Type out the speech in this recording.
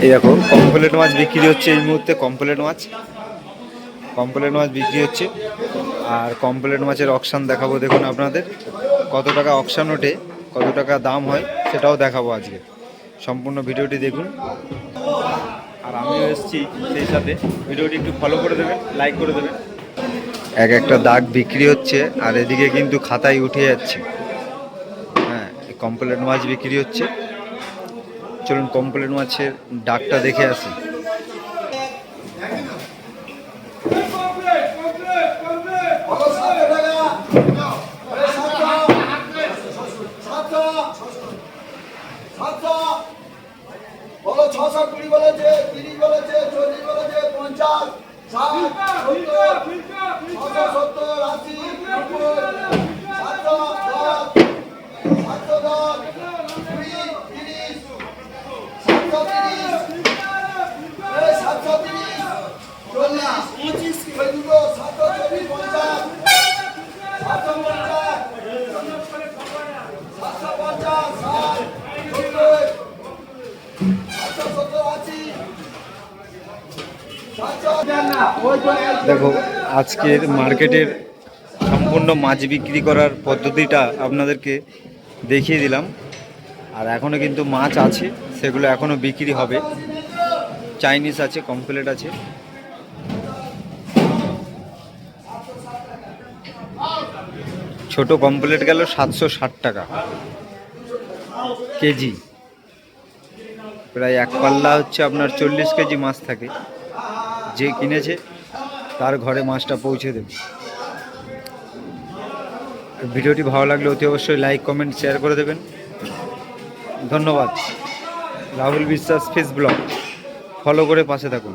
এই দেখো কমপ্লেট মাছ বিক্রি হচ্ছে এই মুহূর্তে। কমপ্লেট মাছ বিক্রি হচ্ছে। আর কমপ্লেট মাছের অকশান দেখাবো, দেখুন আপনাদের কত টাকা অকশান ওঠে, কত টাকা দাম হয় সেটাও দেখাবো আজকে। সম্পূর্ণ ভিডিওটি দেখুন। আর আমিও এসেছি সেই সাথে। ভিডিওটি একটু ফলো করে দেবেন, লাইক করে দেবেন। এক একটা দাগ বিক্রি হচ্ছে আর এদিকে কিন্তু খাতায় উঠে যাচ্ছে। হ্যাঁ, কমপ্লেট মাছ বিক্রি হচ্ছে। চলুন কমপ্লেট মাছের ডাকটা দেখে আসি। বলো 620 বলেছে, 30 বলেছে, 40 বলেছে, 50, 60, 70, 670, 80, 90, 710, 710, 20, 30, 730, 730, 40, 25, 740, 50, 750, 750, দেখো আজকের মার্কেটের সম্পূর্ণ মাছ বিক্রি করার পদ্ধতিটা আপনাদেরকে দেখিয়ে দিলাম। আর এখনও কিন্তু মাছ আছে, সেগুলো এখনও বিক্রি হবে। চাইনিজ আছে, কমপ্লেট আছে। ছোট কমপ্লেট গেল 760 টাকা কেজি। প্রায় এক পাল্লা হচ্ছে আপনার 40 কেজি মাছ থাকে। যে কিনেছে তার ঘরে মাছটা পৌঁছে দেবে। ভিডিওটি ভালো লাগলে অতি অবশ্যই লাইক, কমেন্ট, শেয়ার করে দেবেন। ধন্যবাদ। রাহুল বিশ্বাস ফিশ ব্লগ ফলো করে পাশে থাকুন।